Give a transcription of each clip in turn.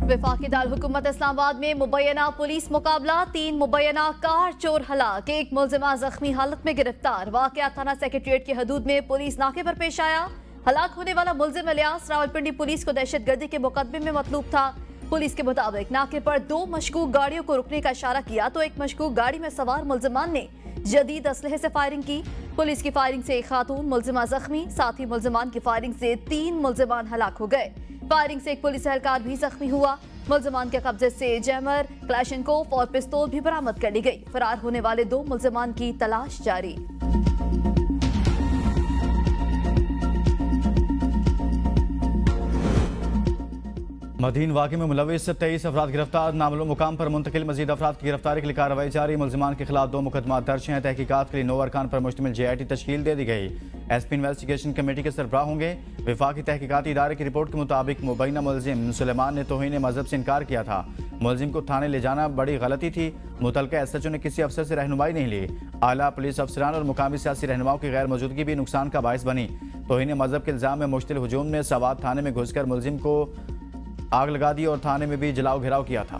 वफाकी दारकूमत इस्लामाबाद में मुबैना पुलिस मुकाबला, 3 मुबैना कार चोर हलाक, 1 मुलजिमा जख्मी हालत में गिरफ्तार। वाकया थाना सेक्रेटरिएट की हदूद में पुलिस नाके पर पेश आया। हलाक होने वाला मुलजिम इलियास रावलपिंडी पुलिस को दहशतगर्दी के मुकदमे में मतलूब था। पुलिस के मुताबिक नाके पर 2 मशकूक गाड़ियों को रुकने का इशारा किया तो एक मशकूक गाड़ी में सवार मुलजिमान ने जदीद असलहे से फायरिंग की। पुलिस की फायरिंग से एक खातून मुलजिमा जख्मी, साथ ही मुलजिमान की फायरिंग से 3 मुलजिमान हलाक हो गए। फायरिंग से एक पुलिस एहलकार भी जख्मी हुआ। मुलजिमान के कब्जे से जैमर, क्लैशनकोफ और पिस्तौल भी बरामद कर ली गई। फरार होने वाले 2 मुलजिमान की तलाश जारी। मदीन वाक़े में मुलविस 23 अफराद गिरफ्तार, नामालूम मुकाम पर मुंतकिल। मजीद अफराद की गिरफ्तारी के लिए कार्रवाई जारी। मुलजिमान के खिलाफ 2 मुकदमा दर्ज हैं। तहकीकात के लिए 9 अरकान पर मुश्तमिल JIT तश्कील दे दी गई। SP इन्वेस्टिगेशन कमेटी के सरबराह होंगे। वफाकी तहकीकाती इदारे की रिपोर्ट के मुताबिक मुबैना मुलजिम सुलेमान ने तौहीन मजहब से इनकार किया था। मुलजिम को थाने ले जाना बड़ी गलती थी। मुतलका SHO ने किसी अफसर से रहनुमाई नहीं ली। आला पुलिस अफसरान और मुकामी सियासी रहनुमाओं की गैर मौजूदगी भी नुकसान का बायस बनी। तौहीन मजहब के इल्जाम में मुश्तिल हुजूम ने सवात थाने में घुसकर मुलजिम को आग लगा दी और थाने में भी जलाओ घेराव किया था।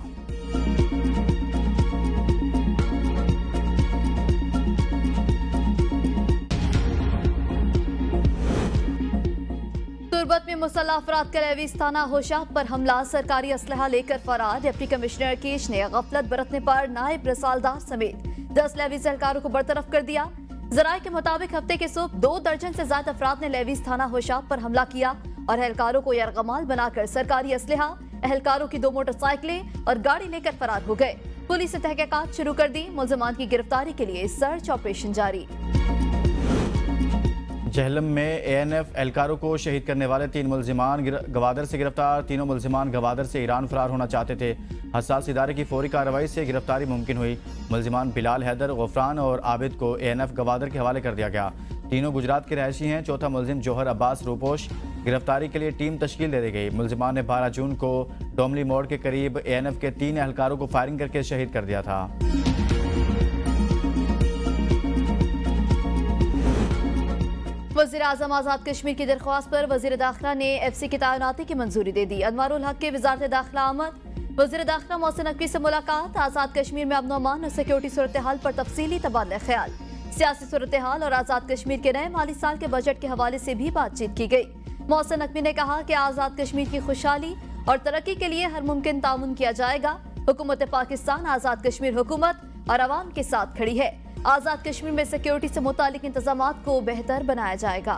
तुर्बत में मुसल्लह अफराद का लेवीज थाना होशाब पर हमला, सरकारी असलहा लेकर फरार। डिप्टी कमिश्नर केश ने गफलत बरतने पर नायब रसालदार समेत 10 लेवीज एहलकारों को बरतरफ कर दिया। जराये के मुताबिक हफ्ते के सुबह 2 दर्जन से ज्यादा अफराद ने लेवीज थाना होशाब पर हमला किया और एहलकारों को यरगमाल बनाकर सरकारी असलहा, एहलकारों की 2 मोटरसाइकिलें और गाड़ी लेकर फरार हो गए। पुलिस ने तहकीकात शुरू कर दी। मुलजिमान की गिरफ्तारी के लिए सर्च ऑपरेशन जारी। जहलम में ANF एहलकारों को शहीद करने वाले 3 मुलजिमान गवादर से गिरफ्तार। तीनों मुलजिमान गवादर से ईरान फरार होना चाहते थे। हसास इदारे की फौरी कार्रवाई से गिरफ्तारी मुमकिन हुई। मुलजिमान बिलाल, हैदर, गफरान और आबिद को ANF गवादर के हवाले कर दिया गया। तीनों गुजरात के रहायशी हैं। चौथा मुलजिम जोहर अब्बास रूपोश, गिरफ्तारी के लिए टीम तश्कील दे दी गई। मुलजिमान ने 12 जून को डोमली मोड़ के करीब ANF के 3 एहलकारों को फायरिंग करके शहीद कर दिया था। वज़ीर आज़म आज़ाद कश्मीर की दरख्वास्त पर वज़ीर दाखिला ने FC की तैनाती की मंजूरी दे दी। अनवारुल हक के वज़ारत दाखिला आमद। वज़ीर दाखिला मोहसिन नकवी से मुलाकात। आज़ाद कश्मीर में अमन अमान और सिक्योरिटी सूरत हाल पर तफसीली तबादला ख्याल। सियासी सूरत हाल और आज़ाद कश्मीर के नए माली साल के बजट के हवाले से भी बातचीत की गई। मोहसिन नकवी ने कहा कि आज़ाद कश्मीर की खुशहाली और तरक्की के लिए हर मुमकिन ताउन किया जाएगा। हुकूमत पाकिस्तान आज़ाद कश्मीर हुकूमत और अवाम के साथ खड़ी है। आज़ाद कश्मीर में सिक्योरिटी से मुतालिक इंतजामात को बेहतर बनाया जाएगा।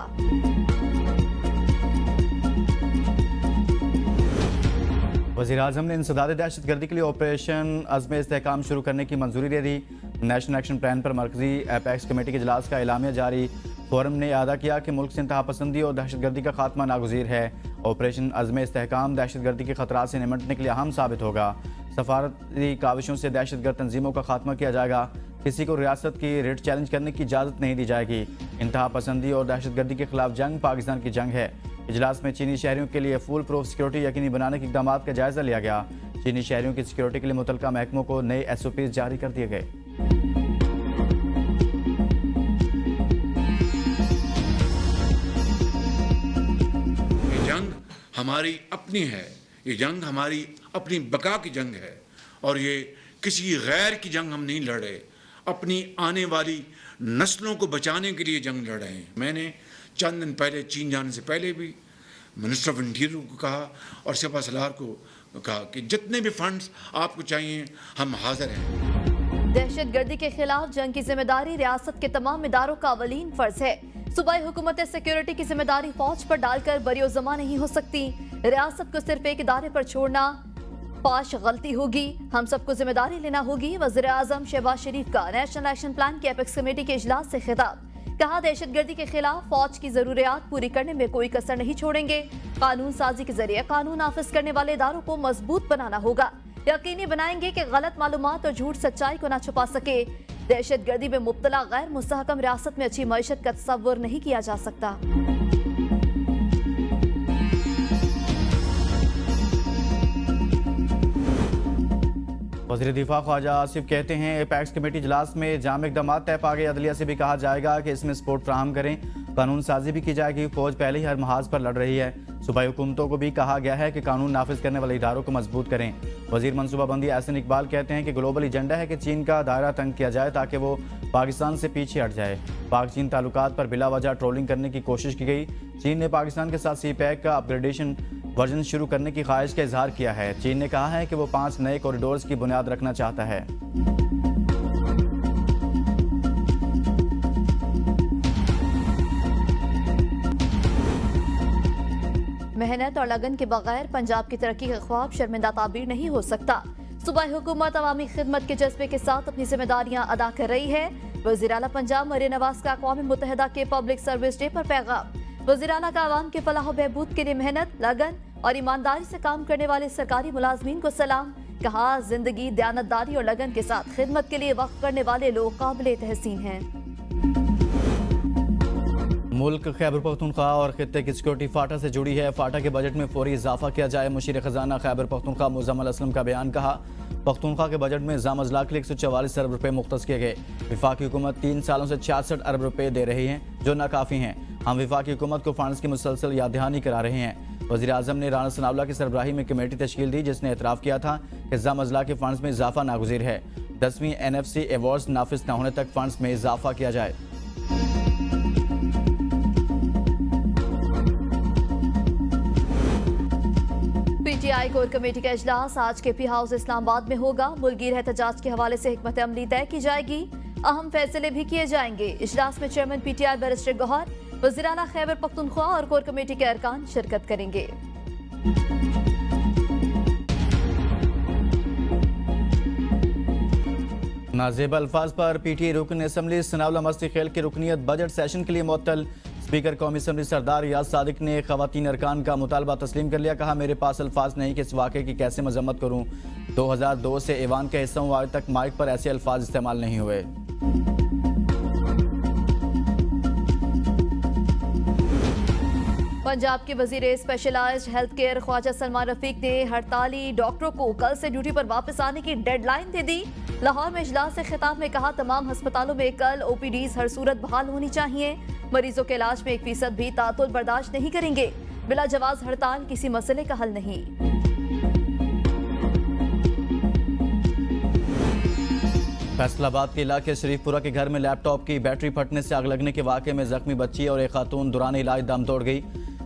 वज़ीर आज़म ने इंसदाद दहशतगर्दी के लिए ऑपरेशन अज़्म इस्तेहकाम शुरू करने की मंजूरी दे दी। नेशनल एक्शन प्लान पर मरकजी एपेक्स कमेटी के इजलास का एलामिया जारी। फोरम ने अदा किया कि मुल्क से इंतहा पसंदी और दहशतगर्दी का खात्मा नागुज़ीर है। ऑपरेशन अज़्म इस्तेहकाम दहशतगर्दी के खतरात से निमटने के लिए अहम साबित होगा। सफारती काविशों से दहशतगर्द तंजीमों का खात्मा किया जाएगा। किसी को रियासत की रेट चैलेंज करने की इजाज़त नहीं दी जाएगी। इंतहा पसंदी और दहशतगर्दी के खिलाफ जंग पाकिस्तान की जंग है। इजलास में चीनी शहरियों के लिए फुल प्रूफ सिक्योरिटी यकीनी बनाने के इक़दाम का जायजा लिया गया। चीनी शहरियों की सिक्योरिटी के लिए मुतलका महकमों को नए SOPs जारी कर दिए गए। ये जंग हमारी अपनी है, ये जंग हमारी अपनी बका की जंग है और ये किसी गैर की जंग हम नहीं लड़ रहे, अपनी आने वाली नस्लों को बचाने के लिए जंग लड़ रहे हैं। मैंने चंद दिन पहले चीन जाने से पहले भी मिनिस्टर ऑफ इंटीरियर को कहा और सिपा सलार को कहा कि जितने भी फंड्स आपको चाहिए हम हाजिर हैं। दहशतगर्दी के खिलाफ जंग की जिम्मेदारी रियासत के तमाम इदारों का अवलीन फर्ज है। सूबाई हुकूमत सिक्योरिटी की जिम्मेदारी फौज पर डालकर बरियोजमा नहीं हो सकती। रियासत को सिर्फ एक इदारे पर छोड़ना पाश गलती होगी। हम सबको जिम्मेदारी लेना होगी। वज़ीर आज़म शहबाज शरीफ का नेशनल एक्शन प्लान की एपेक्स कमेटी के इजलास से खिताब। कहा, दहशतगर्दी के खिलाफ फौज की जरूरियात पूरी करने में कोई कसर नहीं छोड़ेंगे। कानून साजी के जरिए कानून नाफिज करने वाले इदारों को मजबूत बनाना होगा। यकीनी बनाएंगे कि गलत मालूमात और झूठ सच्चाई को न छुपा सके। दहशतगर्दी में मुब्तला गैर मुस्तहकम रियासत में अच्छी मईशत का तस्वुर नहीं किया जा सकता। वज़ीर दिफा ख्वाजा आसिफ कहते हैं एपेक्स कमेटी इजलास में जाम इकदाम तय पा गए। अदलिया से भी कहा जाएगा कि इसमें सपोर्ट फ्राहम करें, कानून साजी भी की जाएगी। फौज पहले ही हर महाज पर लड़ रही है। सूबाई हुकूमतों को भी कहा गया है कि कानून नाफिज करने वाले इदारों को मजबूत करें। वजीर मनसूबाबंदी एहसन इकबाल कहते हैं कि ग्लोबल एजेंडा है कि चीन का दायरा तंग किया जाए ताकि वो पाकिस्तान से पीछे हट जाए। पाक चीन ताल्लुकात पर बिला वजह ट्रोलिंग करने की कोशिश की गई। चीन ने पाकिस्तान के साथ सी पैक का अपग्रेडेशन वर्जन शुरू करने की ख्वाहिश का इजहार किया है। चीन ने कहा है कि वो 5 नए कॉरिडोर्स की बुनियाद रखना चाहता है। मेहनत और लगन के बगैर पंजाब की तरक्की का ख्वाब शर्मिंदा ताबीर नहीं हो सकता। सूबाई हुकूमत अवामी खिदमत के जज्बे के साथ अपनी जिम्मेदारियां अदा कर रही है। वज़ीर आला पंजाब मरियम नवाज का अक़वाम मुत्तहिदा के पब्लिक सर्विस डे पर पैगाम। वज़ीर आला का अवाम के फलाह बहबूद के लिए मेहनत, लगन और ईमानदारी से काम करने वाले सरकारी मुलाजमीन को सलाम। कहा, जिंदगी दयानतदारी और लगन के साथ खिदमत के लिए वक्फ करने वाले लोग काबिल तहसीन हैं। मुल्क खैबर पख्तूनख्वा और खित्ते की सिक्योरिटी फाटा से जुड़ी है। फाटा के बजट में फौरी इजाफा किया जाए। मुशीर खजाना खैबर पख्तूनख्वा मुज़म्मिल असलम का बयान। कहा, पख्तूनख्वा के बजट में जाम अजला के लिए 144 अरब रुपए मुख्तस किए गए। वफाकी हुकूमत 3 सालों से 66 अरब रुपए दे रही है, जो नाकाफी हैं। हम वफाकी हुकूमत को फंड्स की मुसलसल याद दहानी करा रहे हैं। वज़ीर आज़म ने राना सनाउल्लाह की सरबराही में कमेटी तश्कील दी, जिसने एतराफ़ किया था कि जाम अजला के फंड्स में इजाफा नागुज़ीर है। 10वीं NFC अवार्ड्स नाफिज न होने तक फंड्स में इजाफा किया जाए। PTI कोर कमेटी का इजलास आज KP हाउस इस्लामाबाद में होगा। मुल्कीर एहतजाज के हवाले से हिकमत अमली तय की जाएगी। अहम फैसले भी किए जाएंगे। इजलास में चेयरमैन PTI बैरिस्टर गौहर, वज़ीर आला खैबर पख्तूनख्वा और कोर कमेटी के अरकान शिरकत करेंगे। नाजेब अल्फाज पर PTI रुकन असम्बली सनाउल्लाह मस्ती खेल की रुकनीत बजट सेशन के लिए मुअत्तल। स्पीकर कौमी असम्बली सरदार रियाज सादिक ने खवातीन अरकान का मुतालबा तस्लीम कर लिया। कहा, मेरे पास अल्फाज नहीं कि इस वाक़े की कैसे मजम्मत करूँ। 2002 से ऐवान का हिस्सा हूँ, आज तक माइक पर ऐसे अल्फाज इस्तेमाल नहीं हुए। पंजाब के वजीर specialized health care Khawaja Salman Rafique ने हड़ताली डॉक्टरों को कल से ड्यूटी पर वापस आने की डेडलाइन दे दी। लाहौर में इजलास से खिताब में कहा, तमाम अस्पतालों में कल OPDs हर सूरत बहाल होनी चाहिए। मरीजों के इलाज में 1% भी तातुल बर्दाश्त नहीं करेंगे। बिला जवाज हड़ताल किसी मसले का हल नहीं। फैसलाबाद के इलाके शरीफपुरा के घर में लैपटॉप की बैटरी फटने से आग लगने के वाक़े में जख्मी बच्ची और एक खातून दौरान इलाज दम तोड़ गई।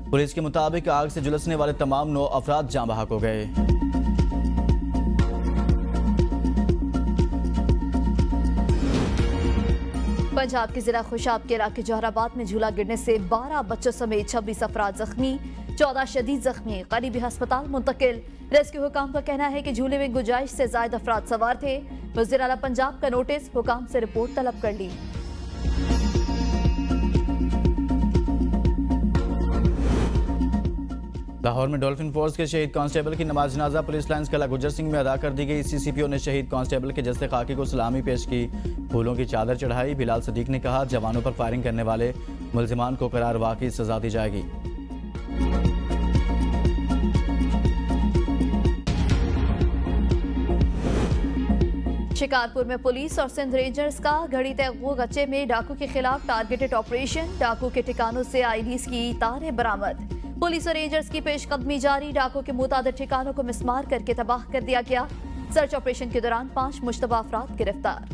पुलिस के मुताबिक आग से झुलसने वाले तमाम 9 अफराद जाँ बहक हो गए। पंजाब के जिला खुशाब के इलाके जौहराबाद में झूला गिरने से 12 बच्चों समेत 26 अफराद जख्मी, 14 शदीद जख्मी करीबी अस्पताल मुंतकिल। रेस्क्यू हुकाम का कहना है कि झूले में गुंजाइश से ज्यादा अफराद सवार थे। वज़ीर आला पंजाब का नोटिस, हुकाम से रिपोर्ट तलब कर ली। लाहौर में डॉल्फिन फोर्स के शहीद कांस्टेबल की नमाज जनाजा पुलिस लाइन्स कला गुजर सिंह में अदा कर दी गई। CCPO ने शहीद कांस्टेबल के जस्ते खाकी को सलामी पेश की, फूलों की चादर चढ़ाई। बिलाल सदीक ने कहा, जवानों पर फायरिंग करने वाले मुल्जिमान को करार वाकई सजा दी जाएगी। शिकारपुर में पुलिस और सिंध रेंजर्स का घड़ी तैगो गच्चे में डाकू के खिलाफ टारगेटेड ऑपरेशन। डाकू के ठिकानों से IDs की तारें बरामद। पुलिस और रेंजर्स की पेशकदमी जारी। डाकू के मुताबिक ठिकानों को मिसमार करके तबाह कर दिया गया। सर्च ऑपरेशन के दौरान 5 मुश्तबा अफराद गिरफ्तार।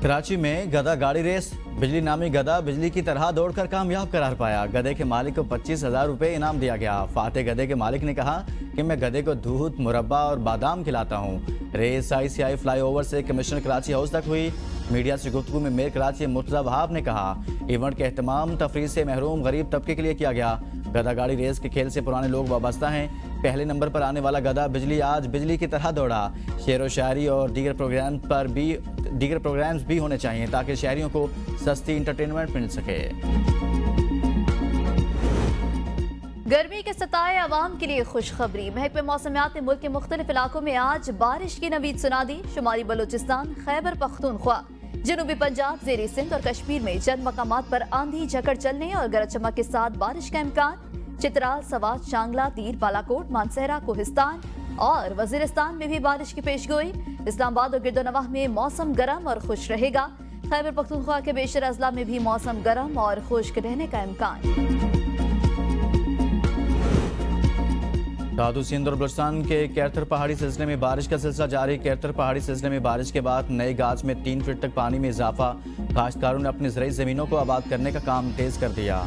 कराची में गधा गाड़ी रेस। बिजली नामी गधा बिजली की तरह दौड़कर कामयाब करार पाया। गधे के मालिक को 25,000 रुपए इनाम दिया गया। फातेह गधे के मालिक ने कहा कि मैं गधे को दूध, मुरब्बा और बादाम खिलाता हूँ। रेस ICI फ्लाईओवर से कमिश्नर कराची हाउस तक हुई। मीडिया से गुफ्तगू में मेयर कराची मुर्तज़ा वहाब ने कहा, इवेंट के एहतमाम तफरीह से महरूम गरीब तबके के लिए किया गया। गधा गाड़ी रेस के खेल से पुराने लोग वाबस्ता हैं। पहले नंबर पर आने वाला गधा बिजली आज बिजली की तरह दौड़ा। शेर व शायरी और दीगर प्रोग्राम्स भी होने चाहिए ताकि शहरियों को सस्ती इंटरटेनमेंट मिल सके। गर्मी के सताए आवाम के लिए खुशखबरी। महकमे मौसमियात ने मुल्क के मुख्तलिफ इलाकों में आज बारिश की नवीद सुना दी। शुमाली बलूचिस्तान, खैबर पख्तूनख्वा, जनूबी पंजाब, ज़ेरी सिंध और कश्मीर में चंद मकामात पर आंधी झकड़ चलने और गरज चमक के साथ बारिश का इम्कान। चित्राल, सवात, शांगला, तीर, बालाकोट, मानसहरा, कोहिस्तान और वजीरिस्तान में भी बारिश की पेशगोई। इस्लामाबाद और गिरदोनवाह में मौसम गर्म और खुश रहेगा। खैबर पख्तूनख्वा के बेशर अजला में भी मौसम गर्म और खुश्क रहने का इम्कान। दादू सिंध और बलूचिस्तान के कैरथर पहाड़ी सिलसिले में बारिश का सिलसिला जारी। कैरथर पहाड़ी सिलसिले में बारिश के बाद नए गाज में 3 फीट तक पानी में इजाफा। काश्तकारों ने अपनी ज़राई ज़मीनों को आबाद करने का काम तेज कर दिया।